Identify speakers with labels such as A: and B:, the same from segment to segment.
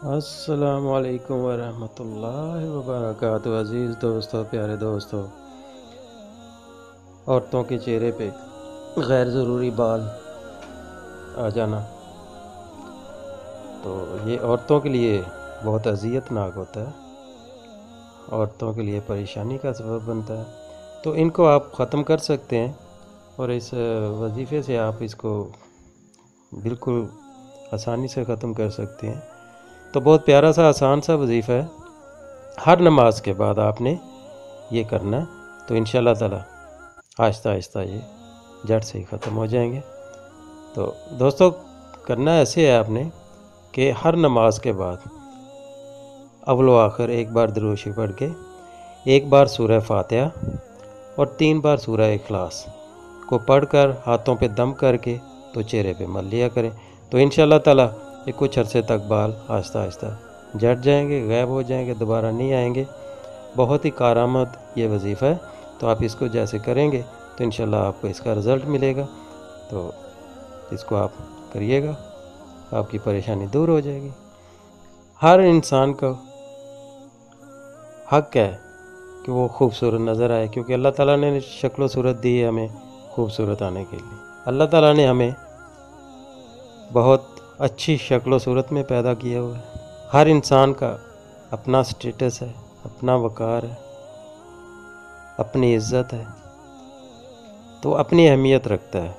A: السلام علیکم ورحمۃ اللہ وبرکاتہ۔ عزیز دوستو، پیارے دوستو، عورتوں کے چہرے پہ غیر ضروری بال آ جانا تو یہ عورتوں کے لیے بہت اذیت ناک ہوتا ہے، عورتوں کے لیے پریشانی کا سبب بنتا ہے۔ تو ان کو آپ ختم کر سکتے ہیں، اور اس وظیفے سے آپ اس کو بالکل آسانی سے ختم کر سکتے ہیں۔ تو بہت پیارا سا آسان سا وظیفہ ہے، ہر نماز کے بعد آپ نے یہ کرنا ہے، تو انشاءاللہ تعالی آہستہ آہستہ یہ جڑ سے ہی ختم ہو جائیں گے۔ تو دوستو، کرنا ایسے ہے آپ نے کہ ہر نماز کے بعد اول و آخر ایک بار درود شریف پڑھ کے، ایک بار سورہ فاتحہ اور 3 بار سورہ اخلاص کو پڑھ کر ہاتھوں پہ دم کر کے تو چہرے پہ مل لیا کریں، تو انشاءاللہ تعالی یہ کچھ عرصے تک بال آہستہ آہستہ جٹ جائیں گے، غائب ہو جائیں گے، دوبارہ نہیں آئیں گے۔ بہت ہی کارآمد یہ وظیفہ ہے، تو آپ اس کو جیسے کریں گے تو انشاءاللہ آپ کو اس کا رزلٹ ملے گا۔ تو اس کو آپ کریے گا، آپ کی پریشانی دور ہو جائے گی۔ ہر انسان کا حق ہے کہ وہ خوبصورت نظر آئے، کیونکہ اللہ تعالیٰ نے شکل و صورت دی ہے ہمیں خوبصورت آنے کے لیے۔ اللہ تعالیٰ نے ہمیں بہت اچھی شکل و صورت میں پیدا کیا ہوا ہے۔ ہر انسان کا اپنا سٹیٹس ہے، اپنا وقار ہے، اپنی عزت ہے، تو اپنی اہمیت رکھتا ہے۔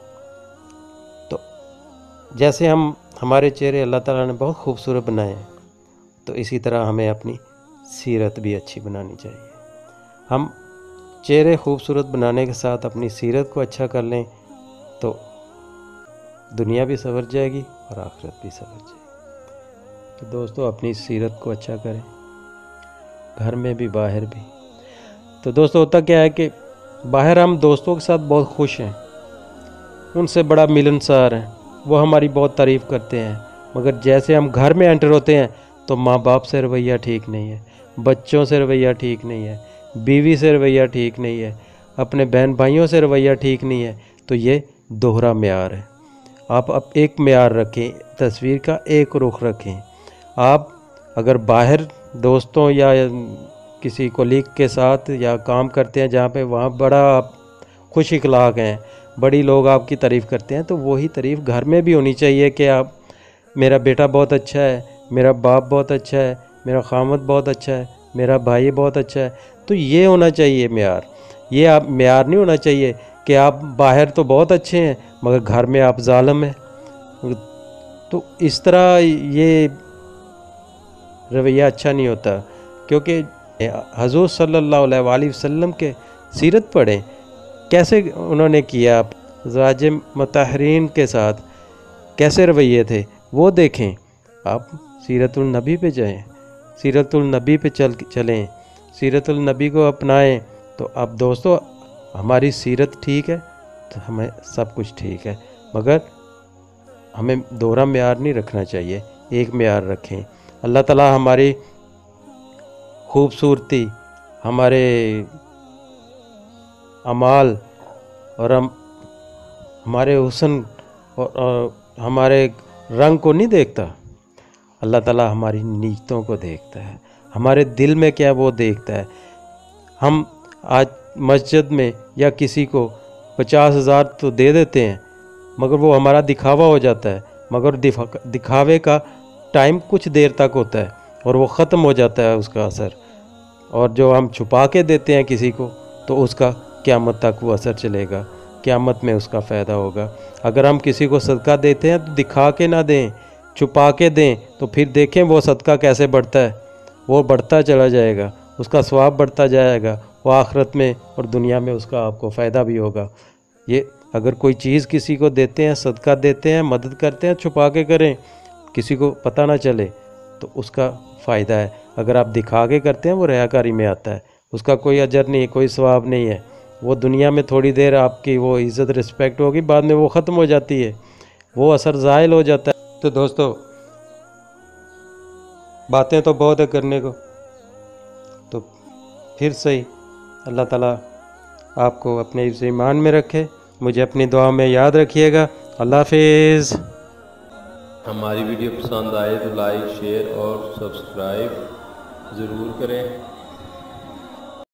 A: تو جیسے ہمارے چہرے اللہ تعالیٰ نے بہت خوبصورت بنائے ہیں، تو اسی طرح ہمیں اپنی سیرت بھی اچھی بنانی چاہیے۔ ہم چہرے خوبصورت بنانے کے ساتھ اپنی سیرت کو اچھا کر لیں تو دنیا بھی سنور جائے گی اور آخرت بھی سنور جائے گی۔ تو دوستو، اپنی سیرت کو اچھا کریں، گھر میں بھی باہر بھی۔ تو دوستو، ہوتا کیا ہے کہ باہر ہم دوستوں کے ساتھ بہت خوش ہیں، ان سے بڑا ملنسار ہیں، وہ ہماری بہت تعریف کرتے ہیں، مگر جیسے ہم گھر میں انٹر ہوتے ہیں تو ماں باپ سے رویہ ٹھیک نہیں ہے، بچوں سے رویہ ٹھیک نہیں ہے، بیوی سے رویہ ٹھیک نہیں ہے، اپنے بہن بھائیوں سے رویہ ٹھیک نہیں ہے۔ تو یہ دوہرا معیار ہے۔ آپ اب ایک معیار رکھیں، تصویر کا ایک رخ رکھیں۔ آپ اگر باہر دوستوں یا کسی کولیگ کے ساتھ یا کام کرتے ہیں جہاں پہ وہاں بڑا آپ خوش اخلاق ہیں، بڑی لوگ آپ کی تعریف کرتے ہیں، تو وہی تعریف گھر میں بھی ہونی چاہیے کہ آپ میرا بیٹا بہت اچھا ہے، میرا باپ بہت اچھا ہے، میرا خامد بہت اچھا ہے، میرا بھائی بہت اچھا ہے۔ تو یہ ہونا چاہیے معیار۔ یہ آپ معیار نہیں ہونا چاہیے کہ آپ باہر تو بہت اچھے ہیں مگر گھر میں آپ ظالم ہیں۔ تو اس طرح یہ رویہ اچھا نہیں ہوتا، کیونکہ حضور صلی اللہ علیہ وآلہ وسلم کے سیرت پڑھیں، کیسے انہوں نے کیا، ازواج مطہرین کے ساتھ کیسے رویے تھے وہ دیکھیں۔ آپ سیرت النبی پہ جائیں، سیرت النبی پہ چلیں، سیرت النبی کو اپنائیں، تو اب دوستو ہماری سیرت ٹھیک ہے تو ہمیں سب کچھ ٹھیک ہے، مگر ہمیں دوہرا معیار نہیں رکھنا چاہیے، ایک معیار رکھیں۔ اللہ تعالیٰ ہماری خوبصورتی، ہمارے اعمال اور ہمارے حسن اور ہمارے رنگ کو نہیں دیکھتا، اللہ تعالیٰ ہماری نیتوں کو دیکھتا ہے، ہمارے دل میں کیا وہ دیکھتا ہے۔ ہم آج مسجد میں یا کسی کو 50,000 تو دے دیتے ہیں، مگر وہ ہمارا دکھاوا ہو جاتا ہے، مگر دکھاوے کا ٹائم کچھ دیر تک ہوتا ہے اور وہ ختم ہو جاتا ہے اس کا اثر، اور جو ہم چھپا کے دیتے ہیں کسی کو تو اس کا قیامت تک وہ اثر چلے گا، قیامت میں اس کا فائدہ ہوگا۔ اگر ہم کسی کو صدقہ دیتے ہیں تو دکھا کے نہ دیں، چھپا کے دیں، تو پھر دیکھیں وہ صدقہ کیسے بڑھتا ہے، وہ بڑھتا چلا جائے گا، اس کا ثواب بڑھتا جائے گا، وہ آخرت میں اور دنیا میں اس کا آپ کو فائدہ بھی ہوگا۔ یہ اگر کوئی چیز کسی کو دیتے ہیں، صدقہ دیتے ہیں، مدد کرتے ہیں، چھپا کے کریں، کسی کو پتہ نہ چلے، تو اس کا فائدہ ہے۔ اگر آپ دکھا کے کرتے ہیں وہ ریاکاری میں آتا ہے، اس کا کوئی اجر نہیں، کوئی ثواب نہیں ہے، وہ دنیا میں تھوڑی دیر آپ کی وہ عزت رسپیکٹ ہوگی، بعد میں وہ ختم ہو جاتی ہے، وہ اثر زائل ہو جاتا ہے۔ تو دوستو، باتیں تو بہت ہے کرنے کو، تو پھر صحیح اللہ تعالیٰ آپ کو اپنے حفظ ایمان میں رکھے۔ مجھے اپنی دعا میں یاد رکھیے گا۔ اللہ حافظ۔
B: ہماری ویڈیو پسند آئے تو لائک شیئر اور سبسکرائب ضرور کریں۔